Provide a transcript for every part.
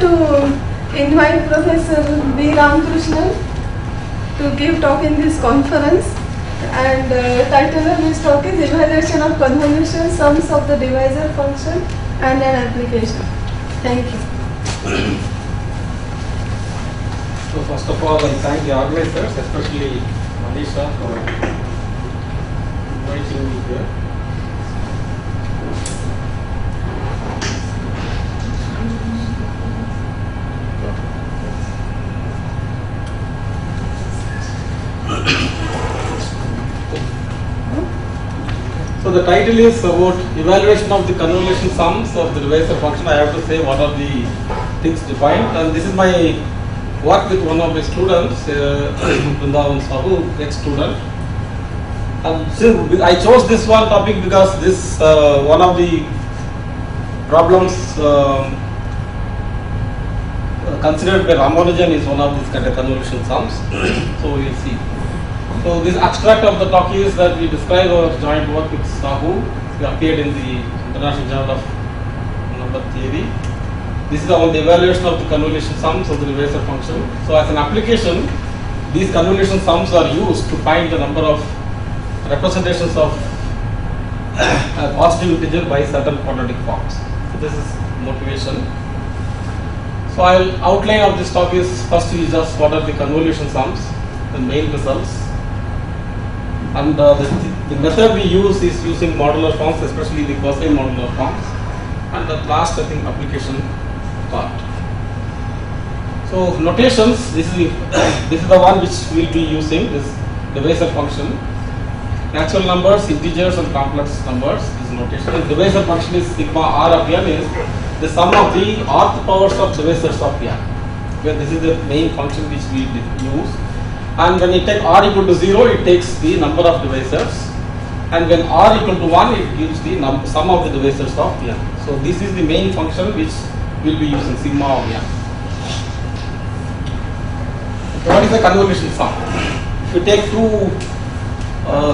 to invite Professor B. Ramakrishnan to give talk in this conference, and title of his talk is Evaluation of Convolution, Sums of the Divisor Function and an Application. Thank you. So first of all, I thank the organizers, especially Manisha, for inviting me here. So the title is about evaluation of the convolution sums of the divisor function. I have to say what are the things defined, and this is my work with one of my students, Vrindavan Sahu, ex-student. I chose this one topic because this one of the problems considered by Ramanujan is one of these kind of convolution sums. So we will see. So this abstract of the talk is that we describe our joint work with Sahu. We appeared in the International Journal of Number Theory. This is on the evaluation of the convolution sums of the divisor function. So as an application, these convolution sums are used to find the number of representations of a positive integer by certain quadratic forms. So this is motivation. So I'll outline of this talk is first is just what are the convolution sums, the main results. And the method we use is using modular forms, especially the quasi-modular forms. And the last, I think, application part. So notations, this is the one which we'll be using, this divisor function. Natural numbers, integers and complex numbers, this notation. The divisor function is sigma r of n is the sum of the rth powers of divisors of n. Where this is the main function which we use. And when you take r equal to 0, it takes the number of divisors, and when r equal to 1, it gives the sum of the divisors of n. So this is the main function which we'll be using, sigma of n. What is the convolution sum? If you take two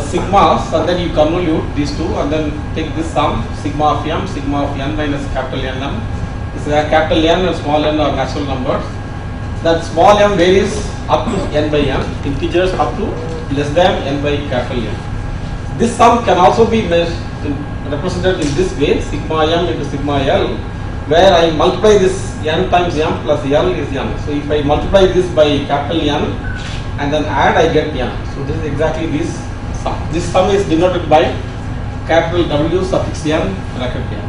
sigmas and then you convolute these two and then take this sum, sigma of n minus capital N. This is capital N and small n are natural numbers. That small m varies up to n by n, integers up to less than n by capital N. This sum can also be represented in this way, sigma m into sigma l, where I multiply this n times m plus l is n. So if I multiply this by capital N and then add, I get n. So this is exactly this sum. This sum is denoted by capital W suffix n bracket n.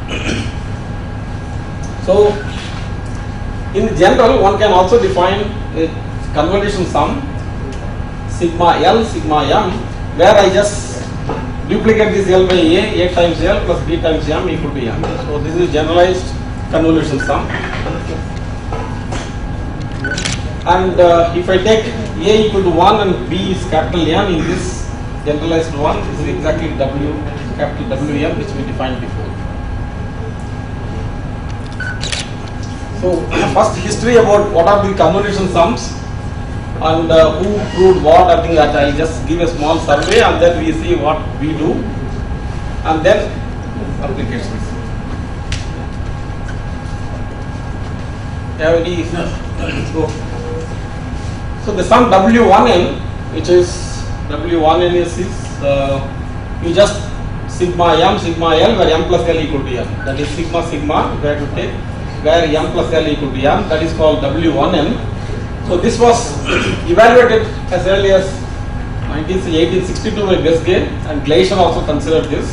So in general, one can also define a convolution sum sigma L, sigma m, where I just duplicate this L by A times L plus B times m equal to n. So this is generalized convolution sum. And if I take A equal to 1 and B is capital N in this generalized one, this is exactly W, capital Wm, which we defined before. So first history about what are the convolution sums and who proved what. I think that I'll just give a small survey and then we see what we do and then applications. Have any? So the sum W1n, which is W1n is you just sigma m, sigma l, where m plus l equal to n. That is sigma sigma, where to take where m plus l equal to n, that is called W1n. So this was evaluated as early as 1862 by Besge, and Gleason also considered this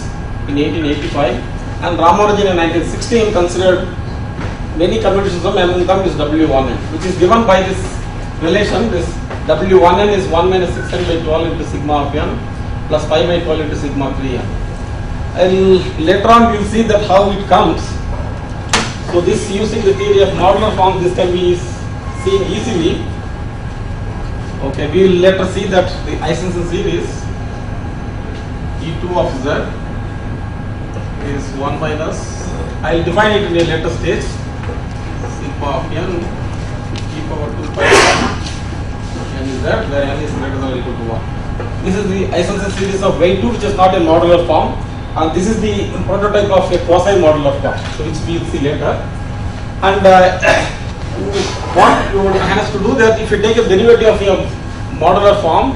in 1885, and Ramanujan in 1916 considered many convolution sums, among them is W1n, which is given by this relation. This W1n is 1 minus 6n by 12 into sigma of n plus 5 by 12 into sigma 3n. And later on we will see that how it comes. So this, using the theory of modular forms, this can be seen easily. Okay, we will later see that the Eisenstein series E2 of z is 1 minus, I will define it in a later stage, sigma of n e power 2 pi n is z, where n is greater than or equal to 1. This is the Eisenstein series of Weyl 2, which is not a modular form. And this is the prototype of a quasi-modular form, so which we will see later. And what you has to do that if you take a derivative of your modular form,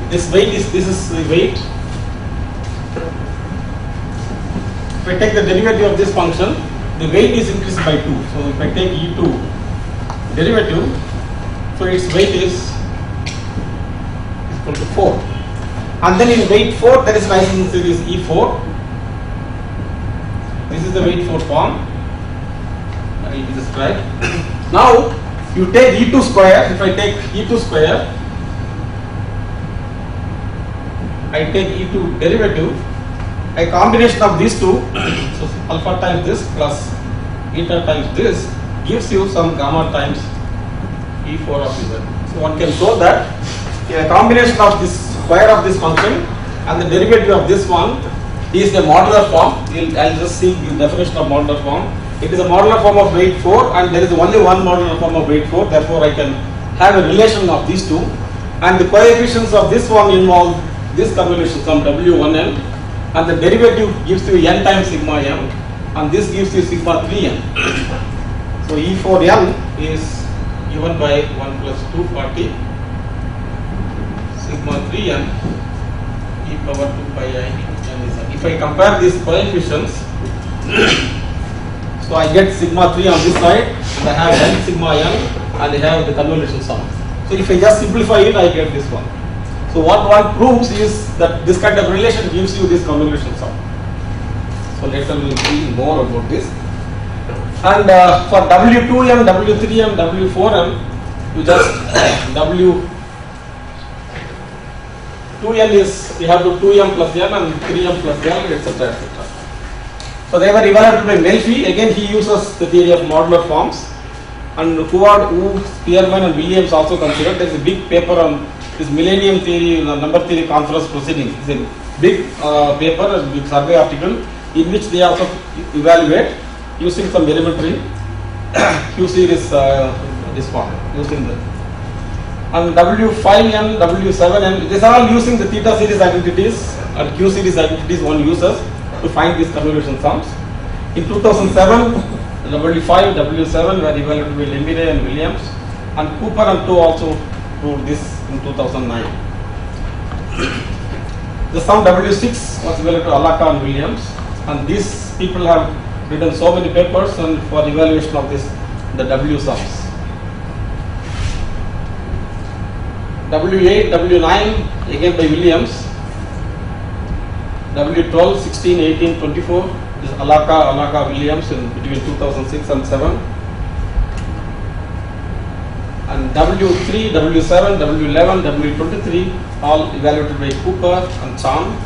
this is the weight. If I take the derivative of this function, the weight is increased by 2. So if I take E2 derivative, so its weight is equal to 4. And then in weight 4 there is an isomorphism series E4. This is the weight 4 form. That will be described. Now you take E2 square. If I take E2 square, I take E2 derivative. A combination of these two, so alpha times this plus beta times this, gives you some gamma times E4 of Z. So one can show that a combination of this square of this function and the derivative of this one is the modular form. I'll just see the definition of modular form. It is a modular form of weight 4, and there is only one modular form of weight 4. Therefore, I can have a relation of these two, and the coefficients of this one involve this convolution sum W1n, and the derivative gives you n times sigma m, and this gives you sigma 3n. So E4n is given by 1 plus 240 sigma 3n e power 2 pi I n is n. If I compare these coefficients, so I get sigma 3 on this side, and I have n sigma n, and I have the convolution sum. So if I just simplify it, I get this one. So what one proves is that this kind of relation gives you this convolution sum. So later we will see more about this. And for W2m, W3m, W4m, you just W2n is, you have to 2m plus n and 3m plus n, etc. etc. So they were evaluated by Melfi. Again, he uses the theory of modular forms. And Hubbard, Wu, Spearman and Williams also considered. There is a big paper on this Millennium Theory, number theory conference proceedings. It's a big paper, a big survey article in which they also evaluate using some elementary Q series this form, using the and W5n, W7n, these are all using the theta series identities and Q series identities one uses to find these convolution sums. In 2007, W5, W7 were evaluated by Lemire and Williams, and Cooper and Toe also proved this in 2009. The sum W6 was evaluated to Alaka and Williams, and these people have written so many papers and for evaluation of this, the W sums. W8, W9 again by Williams, W12, 16, 18, 24, this Alaka, Williams in between 2006 and 7. And W3, W7, W11, W23 all evaluated by Cooper and Chan.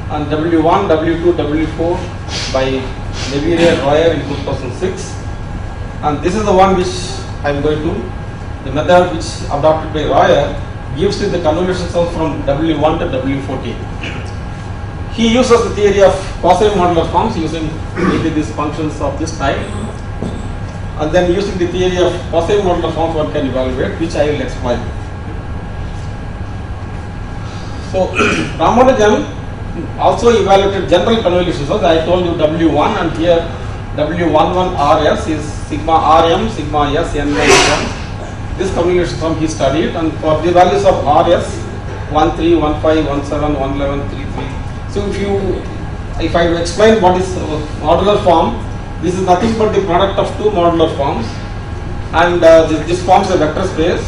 And W1, W2, W4 by Levire Royer in 2006. And this is the one which I am going to, the method which adopted by Royer gives you the convolution sum from W1 to W14. He uses the theory of quasi-modular forms using maybe these functions of this type, and then using the theory of quasi-modular forms one can evaluate, which I will explain. So Ramanujan also evaluated general convolution sums. I told you W1, and here W11 RS is sigma RM, sigma S, N by M. This convolution sum he studied, and for the values of RS 13, 15, 17, 111, 33. So if I explain what is modular form, this is nothing but the product of two modular forms, and this forms a vector space.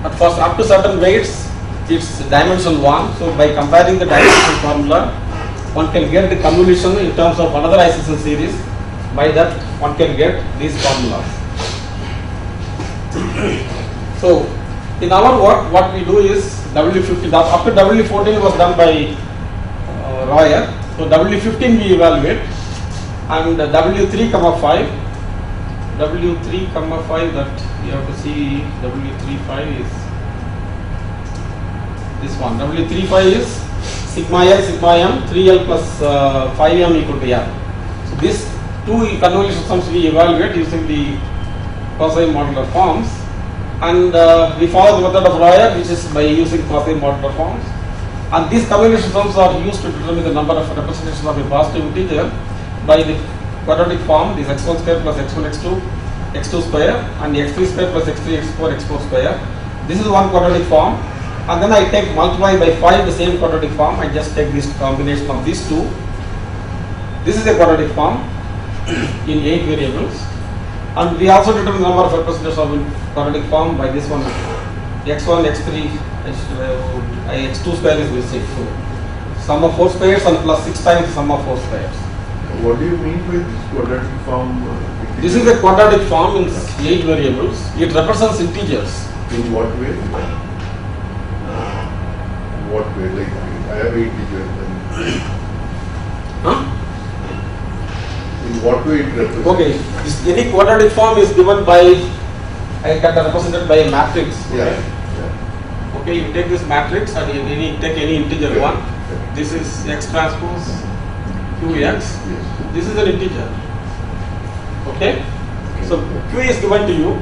But for up to certain weights, it's dimension 1. So by comparing the dimension formula, one can get the convolution in terms of another isosceles series. By that, one can get these formulas. So in our work, what we do is W15, up to W14 was done by Royer. So W15 we evaluate, and W3, 5. W3, 5, that you have to see W35 is this one. W35 is sigma L, sigma M, 3L plus 5M equal to M. So these two convolution sums we evaluate using the quasi-modular forms, and we follow the method of Royer, which is by using quasi-modular forms. And these convolution sums are used to determine the number of representations of a positive integer by the quadratic form, this x1 square plus x1 x2 x2 square and x3 square plus x3 x4 x4 square. This is one quadratic form, and then I take multiply by 5 the same quadratic form. I just take this combination of these two. This is a quadratic form in 8 variables, and we also determine the number of representations of quadratic form by this one, x1 x3 x2 square is missing. So sum of 4 squares and plus 6 times the sum of 4 squares. What do you mean by this quadratic form? This is a quadratic form in 8 variables. It represents integers. In what way? What way? Like I have 8 digits. Huh? In what way it represents? Okay, any quadratic form is given by, I can represented by a matrix. Yeah. Okay, you take this matrix and you take any integer Yeah. one. This is x transpose qx. Yes. This is an integer. Okay, so q is given to you.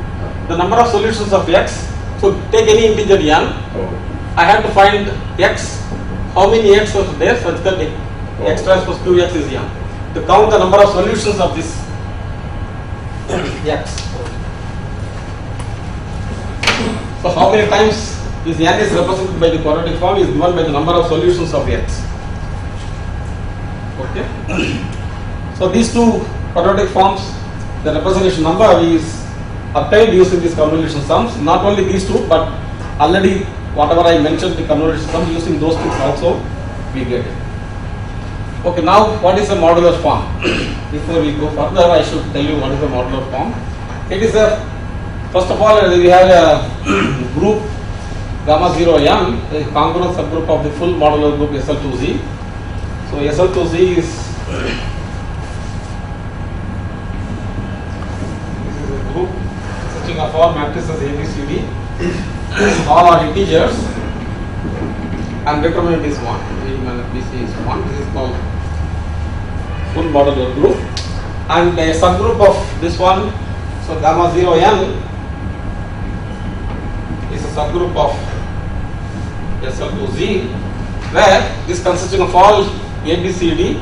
The number of solutions of x. So take any integer n. Oh. I have to find x. How many x are there such that x transpose qx is n. To count the number of solutions of this x. So how many times this n is represented by the quadratic form is given by the number of solutions of x. Okay. So these two quadratic forms, the representation number is obtained using these convolution sums. Not only these two, but already whatever I mentioned the convolution sum, using those things also we get it. Okay, now what is a modular form? Before we go further, I should tell you what is a modular form. It is a, first of all, we have a group gamma 0 n, a congruent subgroup of the full modular group SL2Z. So SL2Z is, this is a group consisting of all matrices A, B, C, D. All are integers, and determinant is 1. A minus BC is 1. This is called full modular group. And a subgroup of this one, so gamma 0 n is a subgroup of SL2Z, where this consisting of all A, B, C, D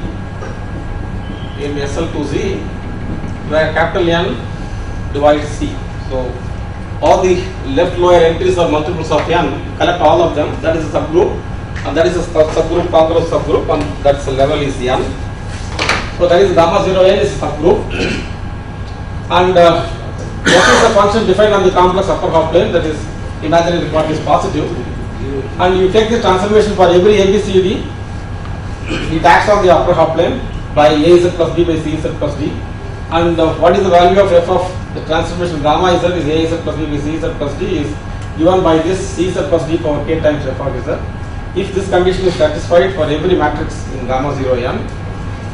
in SL2Z, where capital N divides C. So all the left lower entries are multiples of n, collect all of them, that is a subgroup, and that is a subgroup, congruent subgroup, and that's the level is n. So that is gamma 0 n is a subgroup, and what is the function defined on the complex upper half plane, that is imaginary part is positive, and you take the transformation for every ABCD, it acts on the upper half plane by AZ plus B by CZ plus D, and what is the value of f of the transformation gamma Z is AZ plus B by CZ plus D is given by this CZ plus D power k times f of Z. If this condition is satisfied for every matrix in gamma 0 n,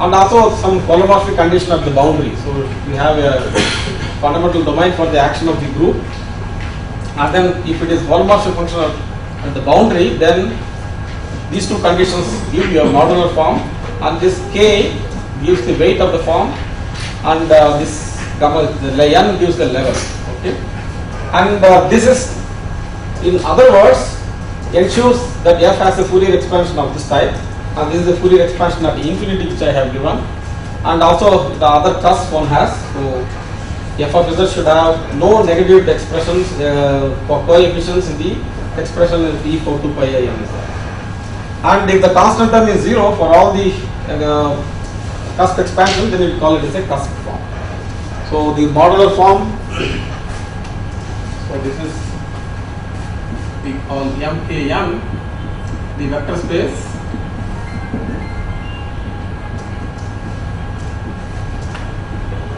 and also some holomorphic condition at the boundary. So we have a fundamental domain for the action of the group, and then if it is holomorphic function at the boundary, then these two conditions give you a modular form, and this k gives the weight of the form, and this gamma, the n gives the level. Okay, and this is, in other words, ensures that f has a Fourier expansion of this type, and this is the Fourier expansion at infinity which I have given, and also the other cusp one has. So f of z should have no negative expressions for coefficients in the expression in e for 2 pi I m. And if the constant term is 0 for all the cusp expansion, then we call it as a cusp form. So the modular form, so this is we call MKM, the vector space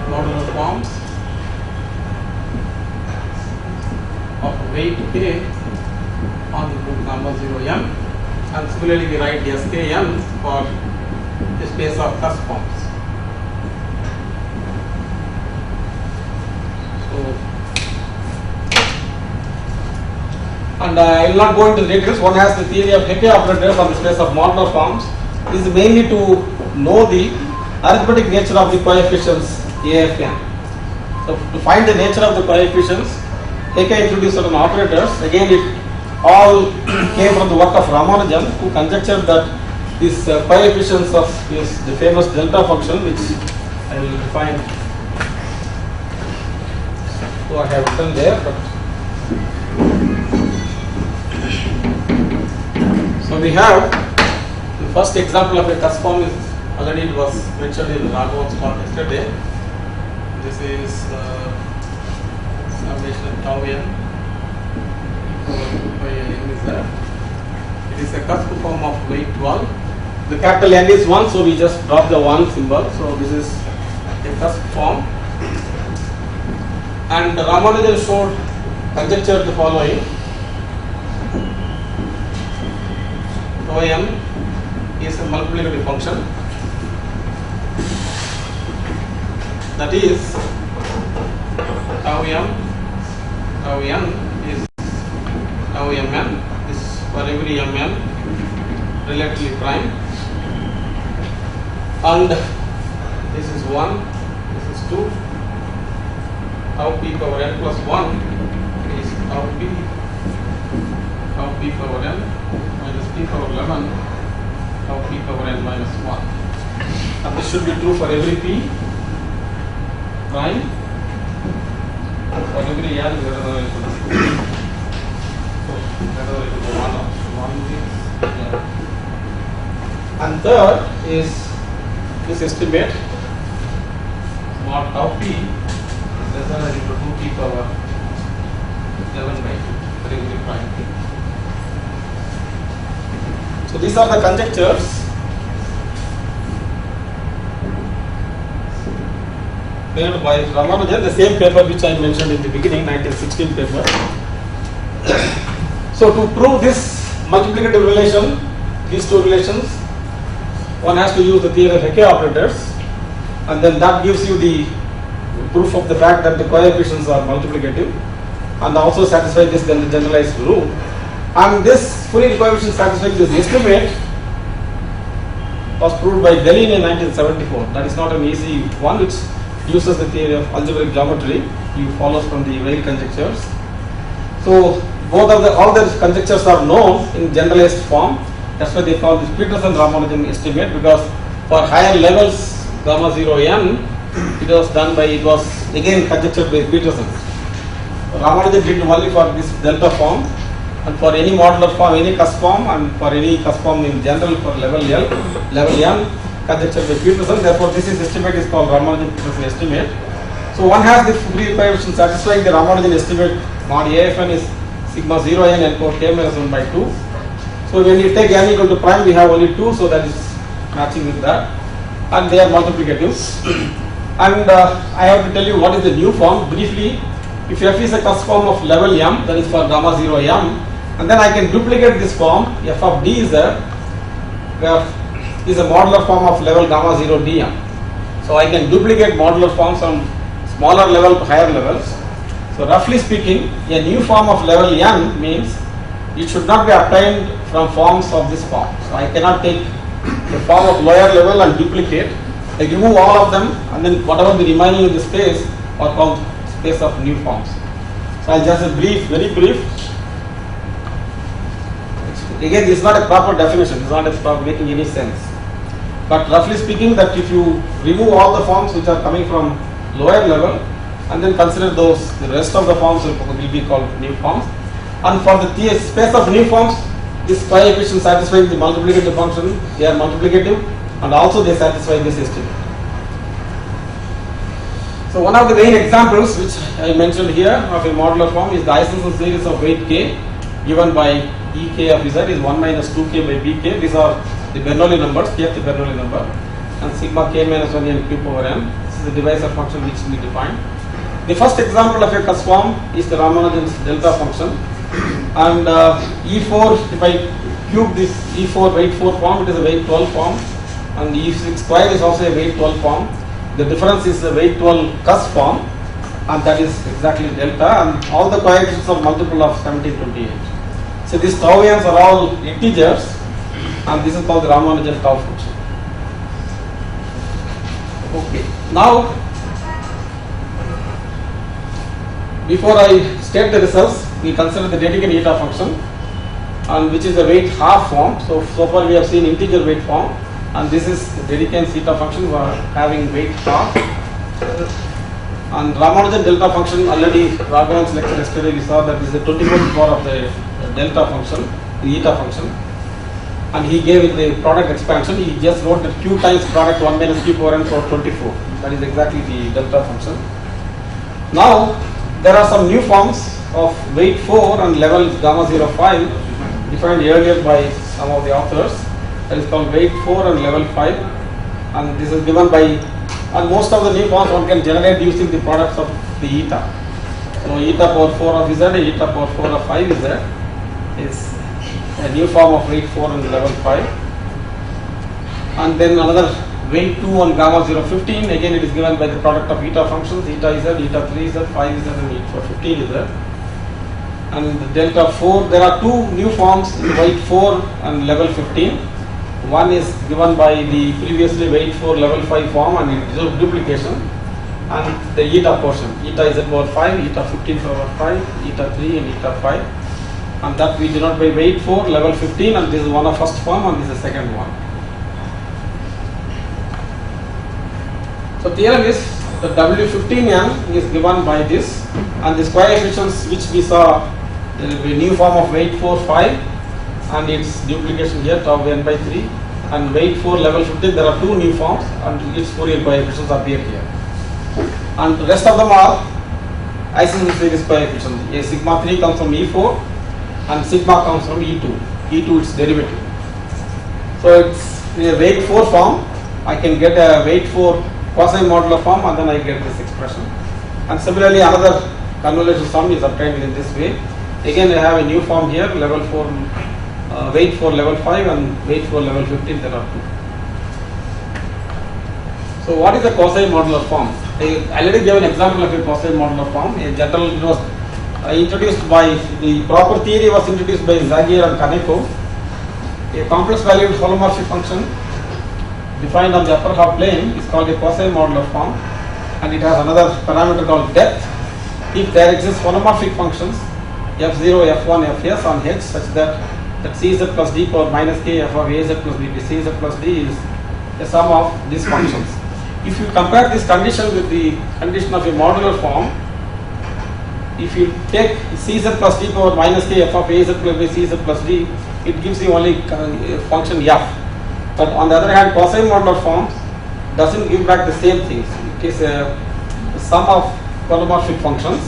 modular forms of weight k on the group gamma 0 m, and similarly we write SKM for the space of cusp forms. So, and I will not go into the details. One has the theory of Hecke operators on the space of modular forms. This is mainly to know the arithmetic nature of the coefficients AFN. So to find the nature of the coefficients, Hecke introduced certain operators. Again, it all came from the work of Ramanujan, who conjectured that these coefficients of the famous delta function, which I will define. So I have written there, but so we have the first example of a cusp form is already it was mentioned in Raghavan's talk yesterday. This is summation tau n by n is there. It is a cusp form of weight 12. The capital N is 1, so we just drop the 1 symbol. So this is a cusp form. And Ramanujan showed conjecture the following. Tau n is a multiplicative function. That is tau n is tau mn is for every mn relatively prime, and this is 1, this is 2, tau p power n plus 1 is tau p power n minus p power 11 tau p power n minus 1, and this should be true for every p prime, for every n greater than or equal to 2. So greater than or equal to 1 is, and third is this estimate mod tau p is less than or equal to 2 p power 11 by 2 for every prime p. So these are the conjectures made by Ramanujan, the same paper which I mentioned in the beginning, 1916 paper. So to prove this multiplicative relation, these two relations, one has to use the theory of Hecke operators, and then that gives you the proof of the fact that the coefficients are multiplicative, and also satisfy this generalized rule. And this Fourier coefficient satisfying this estimate was proved by Deligne in 1974. That is not an easy one, which uses the theory of algebraic geometry. He follows from the Weil conjectures. So both of all the conjectures are known in generalized form. That's why they call this Petersen-Ramanujan estimate, because for higher levels gamma 0 n it was again conjectured by Petersen. Ramanujan did only for this delta form, and for any modular form, any cusp form, and for any cusp form in general for level L, level n, conjectured by Petersen. Therefore, this estimate is called Ramanujan-Petersen estimate. So one has the Fourier coefficient satisfying the Ramanujan estimate. Mod AFN is sigma 0 n and power k minus 1 by 2. So when you take n equal to prime, we have only 2, so that is matching with that, and they are multiplicative. And I have to tell you what is the new form briefly. If f is a cusp form of level m, that is for gamma 0 m, and then I can duplicate this form. F of d is a modular form of level gamma 0 dm. So I can duplicate modular forms on smaller level to higher levels. So roughly speaking, a new form of level n means it should not be obtained from forms of this form. So I cannot take the form of lower level and duplicate. I remove all of them, and then whatever the remaining in the space are called space of new forms. So I'll just very brief. Again, this is not a proper definition. It's not making any sense. But roughly speaking, that if you remove all the forms which are coming from lower level, and then consider the rest of the forms will be called new forms. And for the space of new forms, this coefficient satisfying the multiplicative function, they are multiplicative, and also they satisfy this estimate. So one of the main examples which I mentioned here of a modular form is the Isonson series of weight k given by Ek of z is 1 minus 2k by bk. These are the Bernoulli numbers, kth Bernoulli number, and sigma k minus 1 n q power n. This is the divisor function which we defined. The first example of a cusp form is the Ramanujan's delta function, and E4, if I cube this E4 weight 4 form, it is a weight 12 form, and E6 square is also a weight 12 form. The difference is the weight 12 cusp form, and that is exactly delta, and all the coefficients are multiple of 1728. So these tau n's are all integers, and this is called the Ramanujan tau function. Okay, now before I state the results, we consider the Dedekind eta function, and which is a weight half form. So far we have seen integer weight form, and this is the Dedekind eta function. We are having weight half, And Ramanujan delta function, already Raghavan's lecture yesterday we saw that is the 24th power of the delta function, the eta function. And he gave it the product expansion. He just wrote that q times product 1 minus q power n for 24. That is exactly the delta function. Now there are some new forms of weight 4 and level gamma 05 defined earlier by some of the authors. That is called weight 4 and level 5. And this is given by, and most of the new forms one can generate using the products of the eta. So eta power 4 of z, eta power 4 of 5 is there. Is a new form of weight 4 and level 5. And then another weight 2 on gamma 015, again it is given by the product of eta functions, eta z, eta 3 z, 5 z and eta 15 is there. And the delta 4, there are two new forms in weight 4 and level 15. One is given by the previously weight 4 level 5 form and it is duplication. And the eta portion, eta z power 5, eta 15 power 5, eta 3 and eta 5. And that we denote by weight 4 level 15, and this is one of first form and this is the second one. So theorem is the W15n is given by this, and the square coefficients which we saw, there will be a new form of weight 4 5 and its duplication here tau n by 3, and weight 4 level 15 there are two new forms and its Fourier coefficients appear here. And the rest of them are isomorphic series coefficients. A sigma 3 comes from E4 and sigma comes from E2. E2 its derivative. So it's in a weight 4 form. I can get a weight 4 quasi modular form and then I get this expression. And similarly another convolution sum is obtained in this way. Again I have a new form here, level 4, weight 4 level 5 and weight 4 level 15 there are two. So what is a quasi modular form? I already gave an example of a quasi modular form. A general, it was introduced by, the proper theory was introduced by Zagier and Kaneko. A complex valued holomorphic function defined on the upper half plane is called a quasi modular form, and it has another parameter called depth. If there exist holomorphic functions f0, f1, fs on H such that cz plus d power minus k f of az plus b cz plus d is the sum of these functions. If you compare this condition with the condition of a modular form, if you take cz plus d power minus k f of az plus b cz plus d, it gives you only function f. But on the other hand, quasi modular forms doesn't give back the same things. It is a sum of holomorphic functions,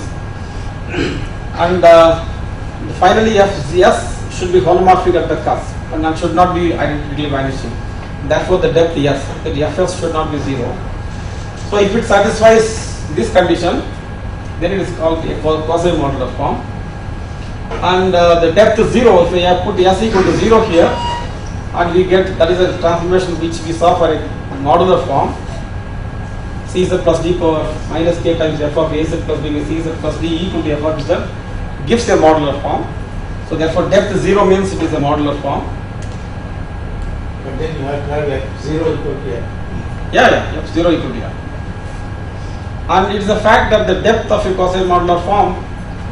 and finally fs should be holomorphic at the cusp and should not be identically vanishing. Therefore, the depth yes, the fs should not be 0. So if it satisfies this condition, then it is called a quasi modular form. And the depth is 0. If we have put s equal to 0 here, and we get, that is a transformation which we saw for a modular form, cz plus d power minus k times f of az plus b cz plus d equal to f of z gives a modular form. So therefore depth 0 means it is a modular form. But then you have to have f0 equal to f. Yeah, f0 equal to f. And it is the fact that the depth of a quasi modular form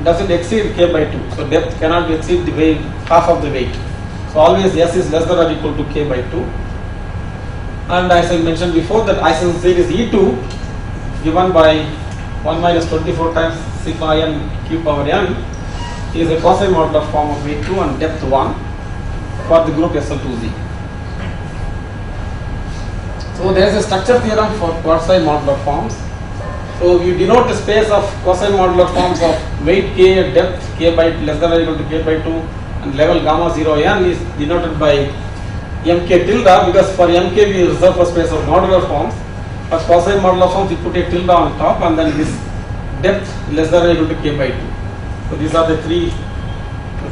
doesn't exceed k by 2. So depth cannot exceed the weight, half of the weight. So always s is less than or equal to k by 2. And as I mentioned before, that isomorphic series E2 given by 1 minus 24 times sigma n q power n is a quasi modular form of weight 2 and depth 1 for the group SL2Z. So there is a structure theorem for quasi modular forms. So you denote the space of quasi modular forms of weight k, depth k by less than or equal to k by 2 and level gamma 0 n is denoted by mk tilde, because for mk we reserve a space of modular forms. For quasi modular forms we put a tilde on top and then this depth less than or equal to k by 2. So these are the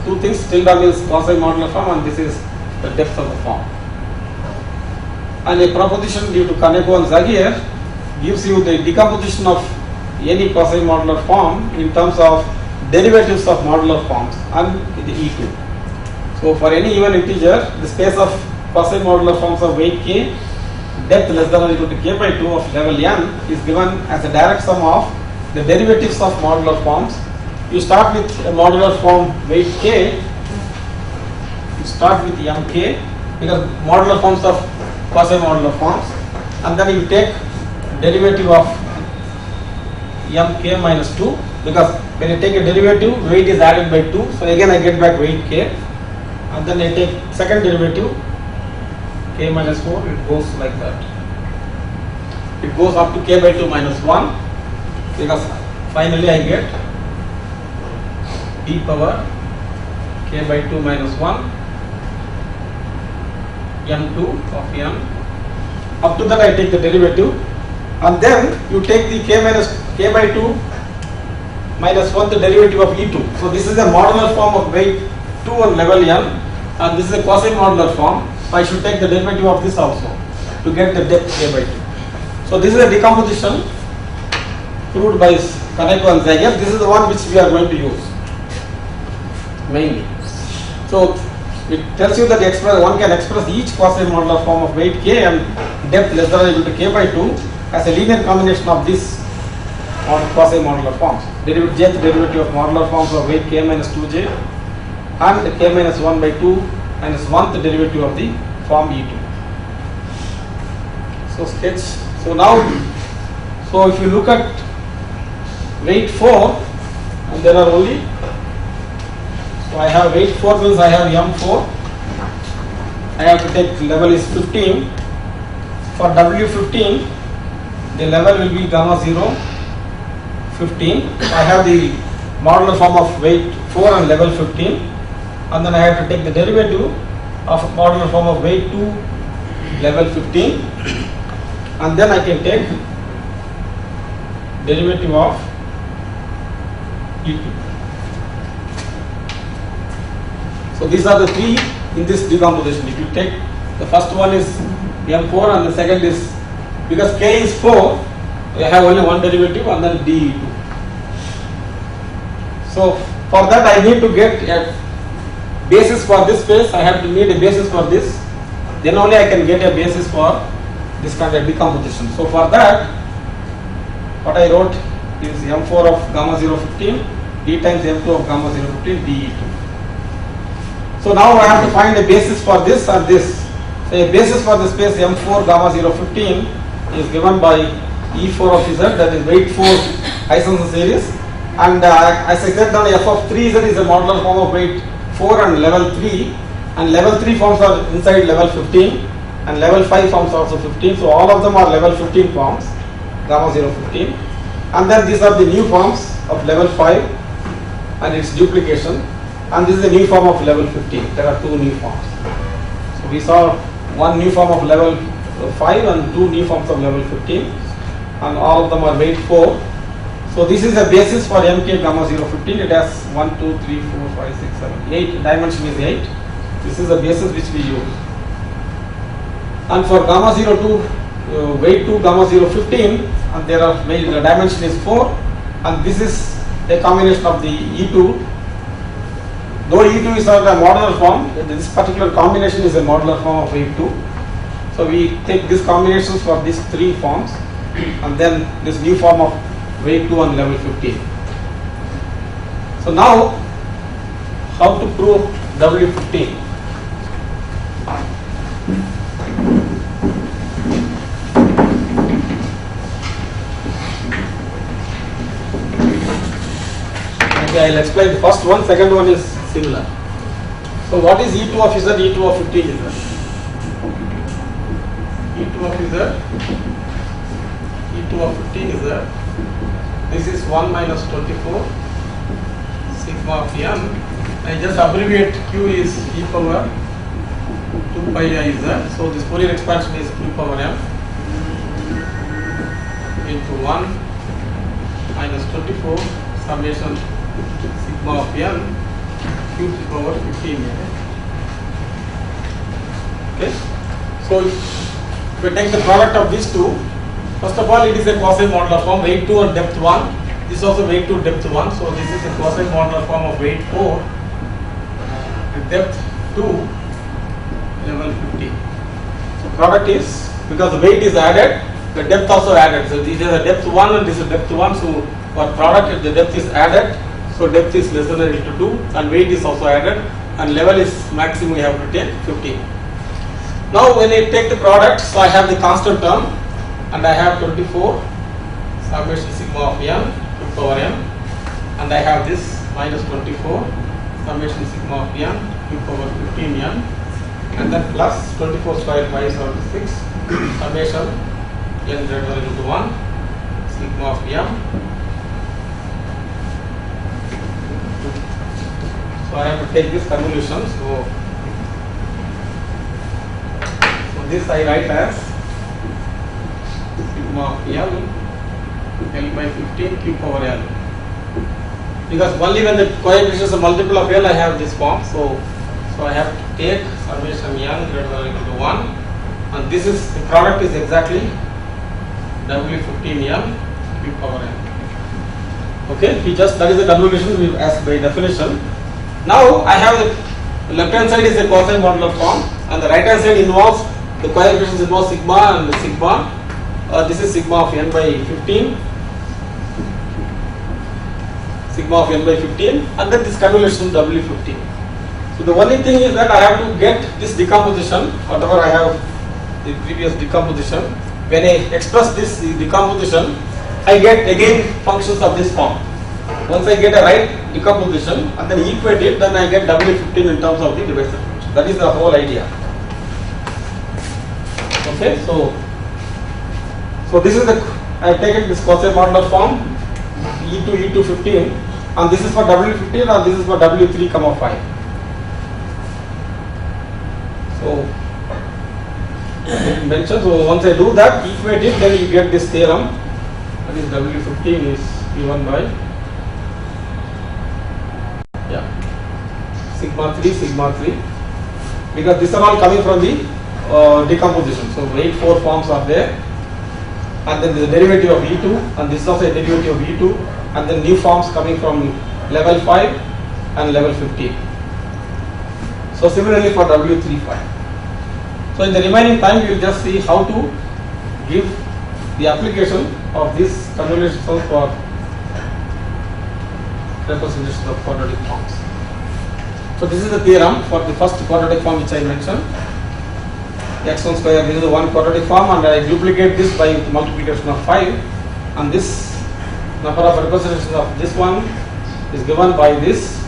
two things. Tilde means quasi modular form and this is the depth of the form. And a proposition due to Kaneko and Zagier gives you the decomposition of any quasi modular form in terms of derivatives of modular forms and the E2. So for any even integer, the space of quasi modular forms of weight k, depth less than or equal to k by 2 of level n is given as a direct sum of the derivatives of modular forms. You start with a modular form weight k, you start with mk, because modular forms of quasi modular forms, and then you take derivative of mk minus 2, because when you take a derivative, weight is added by 2, so again I get back weight k, and then I take second derivative, k minus 4, it goes like that. It goes up to k by 2 minus 1, because finally I get e power k by 2 minus 1 n2 of n. Up to that I take the derivative, and then you take the k by 2 minus 1, the derivative of e2. So this is a modular form of weight 2 on level n, and this is a quasi-modular form. I should take the derivative of this also to get the depth k by 2. So this is a decomposition proved by Kaneko and Zeiger. This is the one which we are going to use mainly. So it tells you that one can express each quasi-modular form of weight k and depth less than or equal to k by 2 as a linear combination of this quasi-modular forms. Jth derivative of modular forms of weight k minus 2j and k minus 1 by 2 minus 1th derivative of the form e2. So sketch. So now, so if you look at weight 4, and there are only, so I have weight 4 means I have m4, I have to take level is 15. For W15, the level will be gamma 0, 15. I have the modular form of weight 4 and level 15, and then I have to take the derivative of modular form of weight 2, level 15, and then I can take derivative of E2. So these are the three in this decomposition. If you take the first one is m4 and the second is, because k is 4, I have only one derivative and then dE2. So for that I need to get a basis for this space, I have to need a basis for this, then only I can get a basis for this kind of decomposition. So for that, what I wrote is m4 of gamma 0 15 d times m2 of gamma 0 15 dE2. So now I have to find a basis for this and this. So a basis for the space m4 gamma 0 15 is given by E4 of Z, that is weight 4 Isonson series, and as I said now f of 3Z is a modular form of weight 4 and level 3, and level 3 forms are inside level 15 and level 5 forms also 15, so all of them are level 15 forms, gamma 0 15, and then these are the new forms of level 5 and its duplication, and this is a new form of level 15. There are two new forms. So we saw one new form of level 5 and two new forms of level 15, and all of them are weight 4. So this is a basis for mk gamma 0 15. It has 1, 2, 3, 4, 5, 6, 7, 8. Dimension is 8. This is the basis which we use. And for gamma 0 2, weight 2 gamma 0 15, and there are the dimension is 4, and this is a combination of the E2. Though E2 is not a modular form, this particular combination is a modular form of weight 2. So we take these combinations for these three forms, and then this new form of weight 2 on level 15. So now, how to prove W15? Okay, I'll explain the first one, second one is similar. So what is E2 of Z, E2 of 15 is that? E2 of Z, E2 of 15 is that? This is 1 minus 24 sigma of n. I just abbreviate Q is e power 2 pi I Z. So this Fourier expansion is Q power m into 1 minus 24 summation sigma of n Q to the power 15. Okay. So if we take the product of these two, first of all, it is a quasi-modular form, weight 2 and depth 1. This is also weight 2, depth 1. So this is a quasi-modular form of weight 4, depth 2, level 15. So product is, because the weight is added, the depth also added. So this is a depth 1 and this is depth 1. So for product, the depth is added. So depth is less than or equal to 2, and weight is also added, and level is maximum we have to take 15. Now when I take the product, so I have the constant term, and I have 24 summation sigma of n power m, and I have this minus 24 summation sigma of n q power 15n, and then plus 24 square by 76 summation n greater than equal to 1 sigma of m. So I have to take this convolution. So this I write as sigma of L by 15 q power L, because only when the coefficient is a multiple of L I have this form. So I have to take summation n greater than equal to 1, and this is the product is exactly W15L q power L. Okay, that is the convolution we asked by definition. Now I have the left hand side is a cosine modular form, and the right hand side involves the coefficients involve sigma and the sigma. This is sigma of n by 15, sigma of n by 15, and then this convolution W15. So the only thing is that I have to get this decomposition, whatever I have the previous decomposition. When I express this decomposition, I get again functions of this form. Once I get a right decomposition and then equate it, then I get W15 in terms of the divisor function. That is the whole idea. Okay, so this is the, I have taken this quasi modular form E2 E215, and this is for W15 and this is for W3 comma 5. So mentioned. So once I do that, equate it, then you get this theorem. That is W15 is given by sigma 3, because these are all coming from the decomposition. So 8 4 forms are there, and then the derivative of E2, and this is also a derivative of E2, and then new forms coming from level 5 and level 15. So similarly for W35. So in the remaining time, we will just see how to give the application of this convolution for representation of quadratic forms. So this is the theorem for the first quadratic form which I mentioned. X1 square, this is the one quadratic form, and I duplicate this by multiplication of 5, and this number of representation of this one is given by this,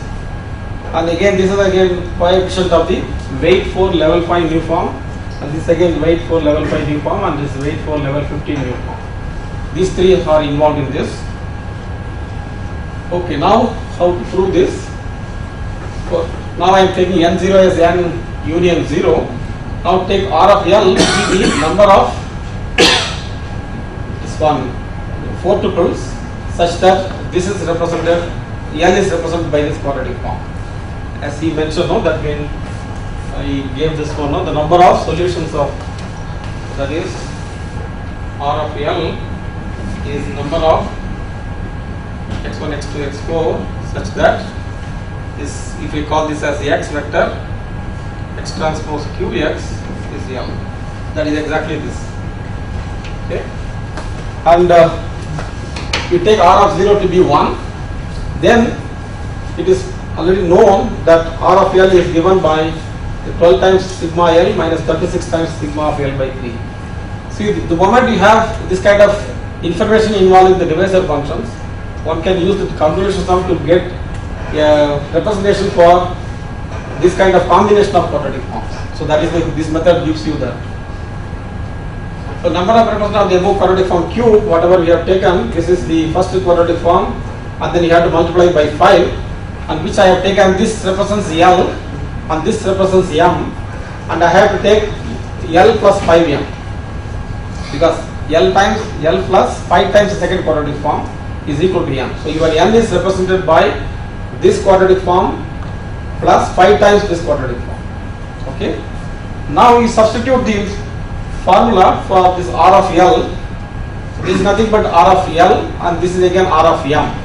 and again this is again coefficient of the weight for level 5 new form, and this again weight for level 5 new form, and this weight for level 15 new form. These three are involved in this. Okay, now how to prove this? Now I am taking n0 as n union 0. Now take R of L to be the number of this one 4 tuples such that this is represented, L is represented by this quadratic form. As he mentioned, no, that when I gave this one, no, the number of solutions of, that is R of L is number of x1, x2, x4 such that this, if we call this as x vector, x transpose qx is L. That is exactly this. Okay, and you take R of 0 to be 1, then it is already known that R of L is given by 12 times sigma L minus 36 times sigma of L by 3. See, the moment you have this kind of information involving the divisor functions, one can use the convolution sum to get a representation for this kind of combination of quadratic forms. So that is this method gives you that. So number of representation of the above quadratic form Q, whatever we have taken, this is the first quadratic form, and then you have to multiply by 5, and which I have taken, this represents L and this represents M, and I have to take L plus 5M, because L times L plus 5 times the second quadratic form is equal to M. So your N is represented by this quadratic form plus 5 times this quadratic form. Okay. Now you substitute the formula for this R of L. So this is nothing but R of L, and this is again R of M.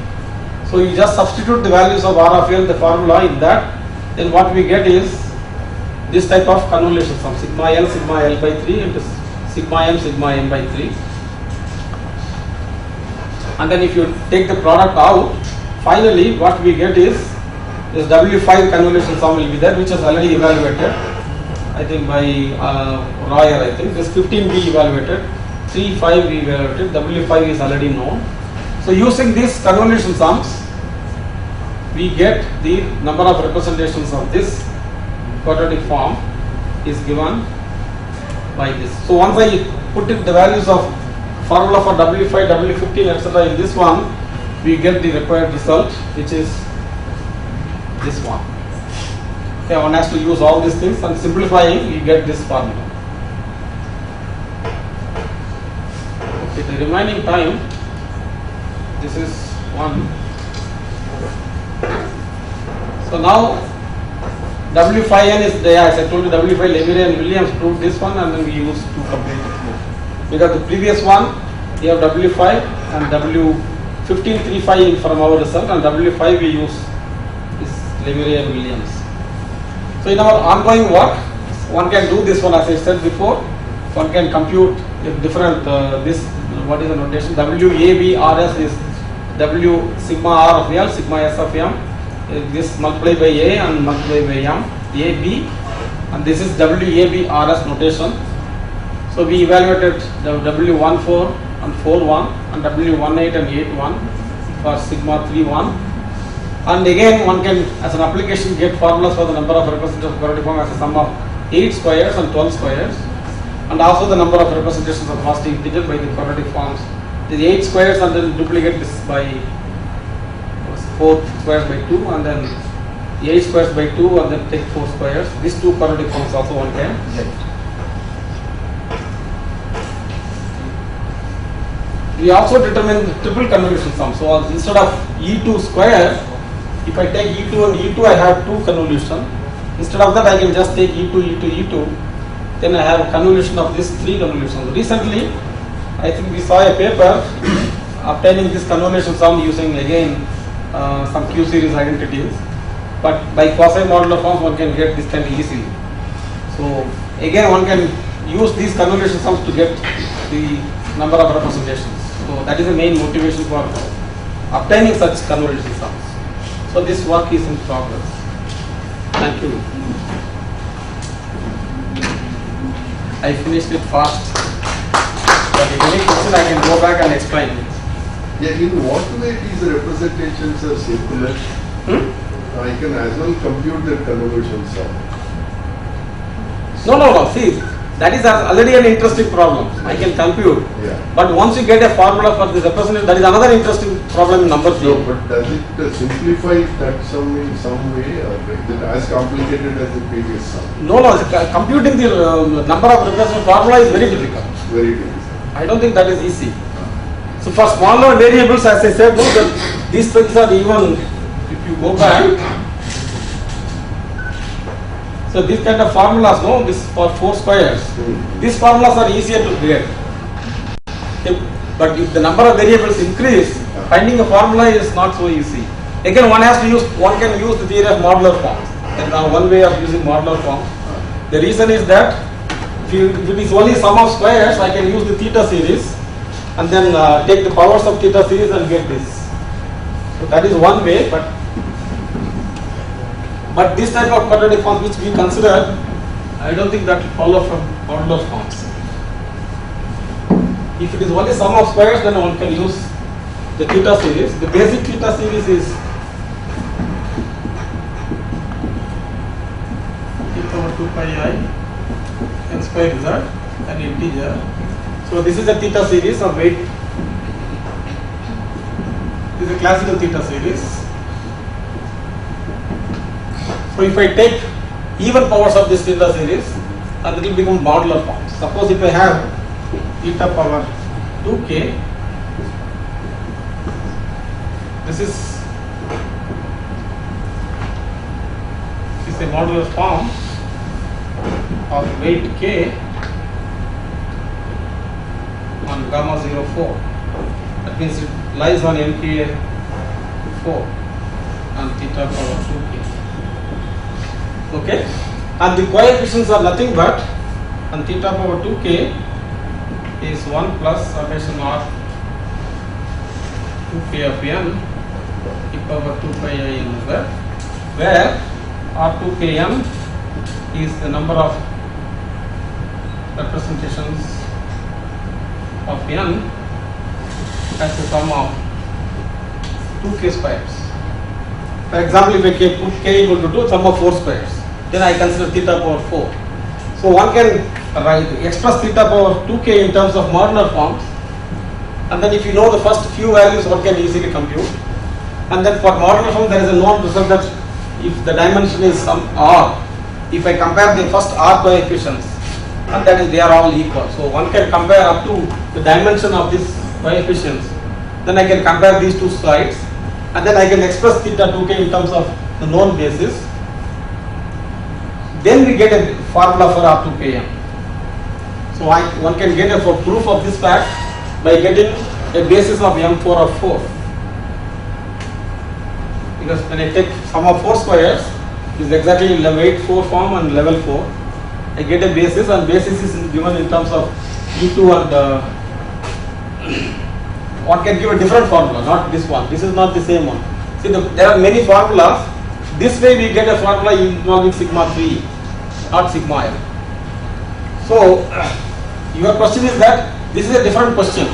So you just substitute the values of R of L, the formula in that, then what we get is this type of convolution sum, sigma L by 3 into sigma M by 3. And then if you take the product out, finally what we get is this W5 convolution sum will be there, which is already evaluated, I think by Royer. I think this 15 we evaluated, 3, 5 we evaluated, W5 is already known. So using these convolution sums, we get the number of representations of this quadratic form is given by this. So once I put in the values of formula for W5, W15, etc. in this one, we get the required result, which is this one. Okay, one has to use all these things, and simplifying, you get this formula. Okay, the remaining time, this is 1. So now W5n is there, as I told you, W5 Leverrier and Williams proved this one, and then we use to complete the proof. Because the previous one, we have W5 and W1535 from our result, and W5 we use is Leverrier and Williams. So in our ongoing work, one can do this one, as I said before. One can compute different, this, what is the notation? WABRS is W sigma R of L, sigma S of M. This multiplied by A and multiplied by M, AB, and this is WABRS notation. So we evaluated the W14 and 41 and W18 and 81 for sigma 31. And again, one can, as an application, get formulas for the number of representations of quadratic form as a sum of 8 squares and 12 squares, and also the number of representations of positive integer by the quadratic forms. The 8 squares, and then duplicate this by 4 squares by 2, and then 8 squares by 2, and then take 4 squares. These two quadratic forms also one can get. We also determine the triple convolution sum. So instead of E2 square, if I take E2 and E2, I have two convolution. Instead of that, I can just take E2, E2, E2. Then I have convolution of these 3 convolutions. Recently, I think we saw a paper obtaining this convolution sum using again some Q series identities. But by quasi-modular forms, one can get this kind easily. So again, one can use these convolution sums to get the number of representations. So that is the main motivation for obtaining such convolution sums. So this work is in progress. Thank you. I finished it fast. But if any question, I can go back and explain it. Yeah, in what way these representations are circular? I can as well compute the convolution sum. No. See, that is already an interesting problem. I can compute. Yeah. But once you get a formula for this representation, that is another interesting problem in number No, theory. but does it simplify that sum in some way, or is it as complicated as the previous sum? No, computing the number of representation formula is very difficult. Very difficult. I don't think that is easy. So for smaller variables, as I said, these things are even, if you go back, so these kind of formulas, no, this for 4 squares, these formulas are easier to get. But if the number of variables increase, finding a formula is not so easy. Again, one can use the theory of modular forms. There is one way of using modular form. The reason is that if it is only sum of squares, I can use the theta series and then take the powers of theta series and get this. So that is one way, but this type of quadratic form which we consider, I don't think that will follow from modular forms. If it is only sum of squares, then one can use the theta series. The basic theta series is e power 2 pi I n square z, an integer. So this is a theta series of weight. This is a classical theta series. So if I take even powers of this theta series, and it will become modular forms. Suppose if I have theta power 2k, this is a modular form of weight k on gamma 04. That means it lies on mk 4 and theta power 2k. Okay, and the coefficients are nothing but, and theta power 2k is 1 plus summation r 2k of n e power 2 pi I n z, where r2km is the number of representations of n as the sum of 2k squares. For example, if I put k equal to 2, sum of 4 squares, then I consider theta power 4. So one can express theta power 2k in terms of modular forms, and then if you know the first few values, one can easily compute. And then for modular form, there is a known result that if the dimension is some r, if I compare the first r coefficients, and that is they are all equal. So one can compare up to the dimension of these coefficients. Then I can compare these two sides, and then I can express theta 2k in terms of the known basis. Then we get a formula for R2km. So one can get a proof of this fact by getting a basis of m4 of 4. Because when I take sum of 4 squares, is exactly weight 4 form and level 4. I get a basis, and basis is given in terms of E2 and one can give a different formula, not this one. This is not the same one. See, there are many formulas. This way we get a formula involving sigma 3, not sigma l. So your question is that this is a different question.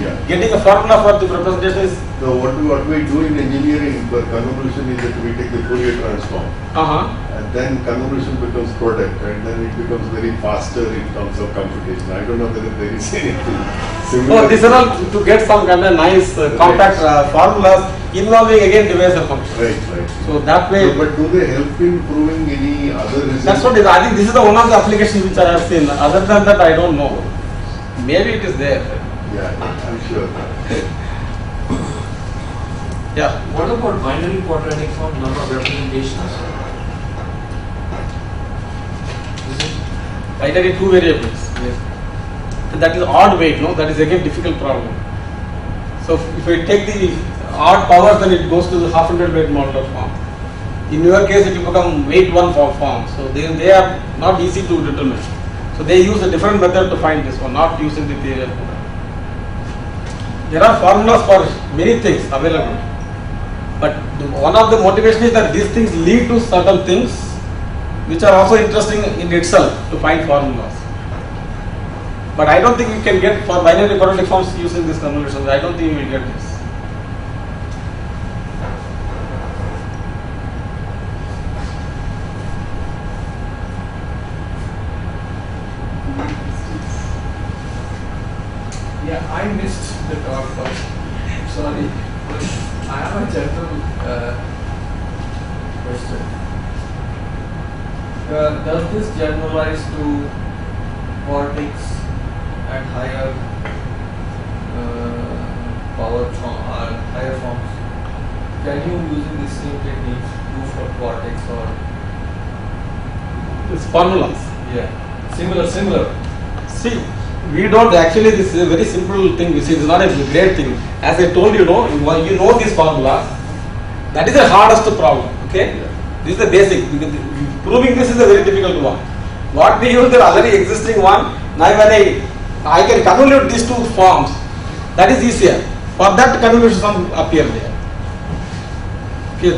Yeah. Getting a formula for the representation is So what we do in engineering for convolution is that we take the Fourier transform, and then convolution becomes product, and then it becomes very faster in terms of computation. I don't know whether there is anything similar. So these are all to get some kind of nice compact formulas involving again divisor function. Right. So that way. So, but do they help in proving any other result? That's what it is. I think this is the one of the applications which I have seen. Other than that, I don't know. Maybe it is there. Yeah, I'm sure. Yeah. What about binary quadratic form number of representations? Is it? Binary two variables. Yes. And that is odd weight, no? That is again difficult problem. So if I take the odd powers, then it goes to the half hundredweight modular form. In your case, it will become weight 1 form. So they are not easy to determine. So they use a different method to find this one, not using the theory. There are formulas for many things available. But one of the motivation is that these things lead to certain things which are also interesting in itself to find formulas. But I don't think we can get for binary quadratic forms using this convolution. I don't think we will get this. Yeah, I missed the talk first. Sorry. I have a general question. Does this generalize to vortex and higher power higher forms? Can you using the same technique do for vortex or It's formulas. yeah similar? See, we don't actually, this is a very simple thing, you see, it's not a great thing. As I told you, you know these formulas, that is the hardest problem, okay? Yeah. This is the basic, proving this is a very difficult one. What we use the already existing one, now when I can convolute these two forms, that is easier. For that convolution sum appear there. Okay,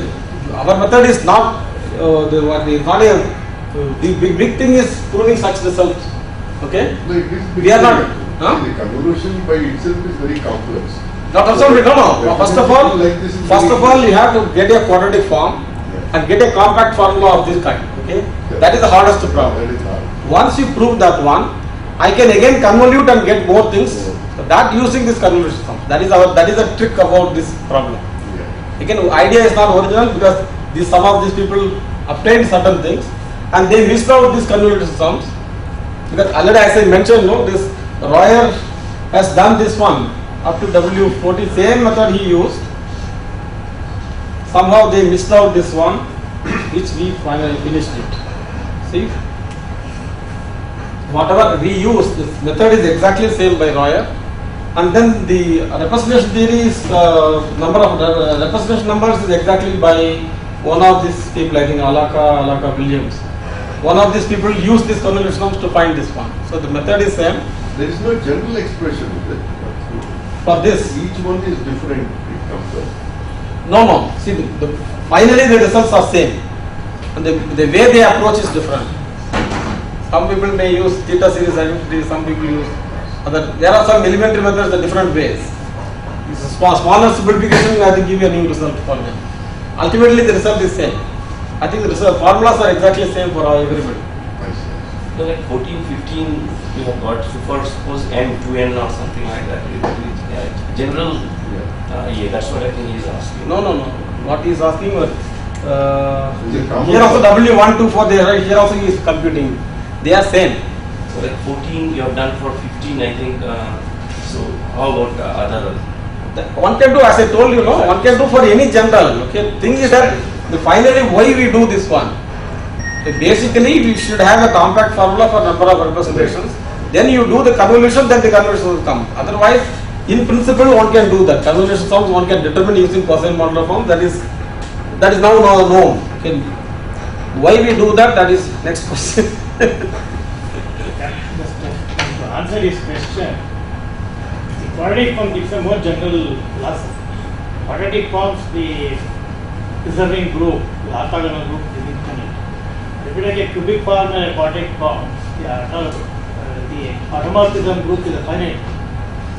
our method is not, the big thing is proving such results. Okay? No, it is We are not- See, huh? the convolution by itself is very complex. Not absolutely, no. First of all, Like this is very- you have to get a quadratic form Yeah. and get a compact formula of this kind. Okay? Yeah. That is the hardest problem. That is hard. Once you prove that one, I can again convolute and get more things. Yeah. So that using this convolution sum. That is the trick about this problem. Yeah. Again, idea is not original because some of these people obtained certain things and they missed out these convolution sums. Because already as I mentioned, this Royer has done this one up to W40, same method he used. Somehow they missed out this one, which we finally finished it. See, whatever we use, this method is exactly same by Royer. And then the representation theory is number of representation numbers is exactly by one of these people, I think Alaka Williams. One of these people use these convolutions to find this one. So the method is same There is no general expression, is it? for this. Each one is different. It comes out. No. See, finally the results are same, and the way they approach is different. Some people may use theta series identity. Some people use other. There are some elementary methods, the different ways. It's a smaller simplification, I think give you a new result for me. Ultimately the result is same. I think the result formulas are exactly same for everybody. I see. So like 14, 15, you have got, so for suppose n, 2n or something like that. General, yeah, that's what I think he's asking. No. What he is asking was, Is it common? here also W1, 2, 4, they are right, here also he is computing. They are same. So like 14 you have done for 15, I think. So how about other? One can do, as I told you, no, one can do for any general. Okay, thing is that finally why we do this one. Basically, we should have a compact formula for number of representations. Then you do the convolution, then the convolution will come. Otherwise, in principle, one can do that. Convolution forms one can determine using cosine modular form. That is now known. Okay. Why we do that? That is next question. Just to answer this question, the quadratic form gives a more general philosophy. Quadratic forms, the preserving group, the orthogonal group is infinite. If you take a cubic form and a quadratic form, the automorphism group is a finite.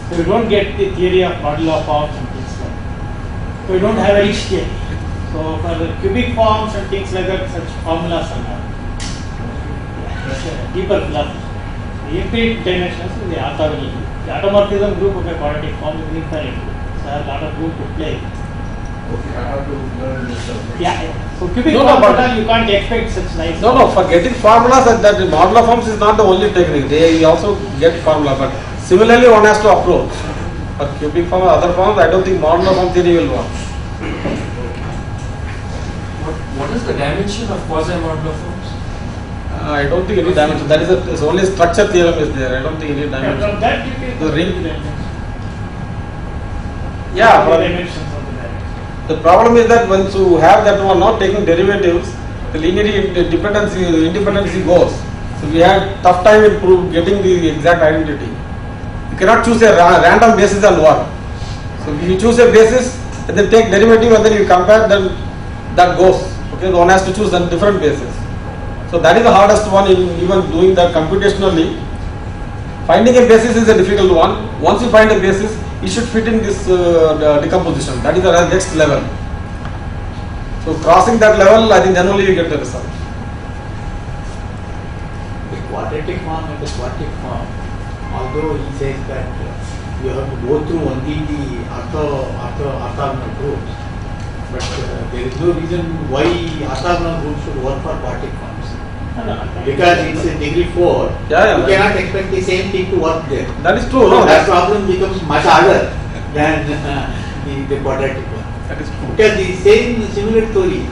So you don't get the theory of modular forms and things like that. So you don't have a rich theory. So for the cubic forms and things like that, such formulas are not. That's a deeper philosophy. The infinite dimensions is the orthogonal group. The automorphism group of a quadratic form is infinite group. So I have a lot of room to play. Okay, I have to learn this subject. Yeah. So cubic No, forms but- at all, you can't expect such nice. No, for getting formulas, that the modular forms is not the only technique. They also get formula, but similarly one has to approach. For cubic form or other forms, I don't think modular form theory will work. What is the dimension of quasi-modular forms? I don't think any dimension. That is it's only structure theorem is there. I don't think any Yeah, dimension. from that you can The ring- dimensions. Yeah, The but dimensions of the dimension. the problem is that once you have that one not taking derivatives, the linear independency goes. So we had tough time in getting the exact identity. You cannot choose a random basis and work. So if you choose a basis and then take derivative and then you compare, then that goes. Okay, one has to choose a different basis. So that is the hardest one in even doing that computationally. Finding a basis is a difficult one. Once you find a basis, it should fit in this decomposition. That is the next level. So crossing that level, I think then only you get the result. The quadratic form and the quartic form, although he says that you have to go through only the orthogonal groups, but there is no reason why orthogonal groups should work for quartic forms. Because it's a degree 4, Yeah, you cannot expect the same thing to work there. That is true. So No, that that, problem becomes much harder than the quadratic one. that is true. Because the same similar theory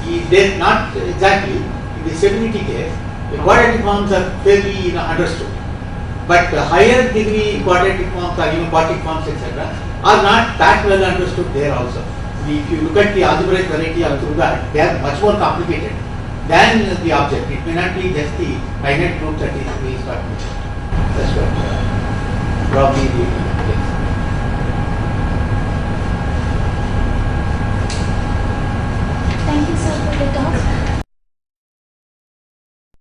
is there not exactly in the stability case. The quadratic forms are fairly understood, but the higher degree quadratic forms or even quartic forms etc. are not that well understood there also. If you look at the algebraic variety or through that, they are much more complicated than the object. It may not be just the finite group that is talking about. That's what probably the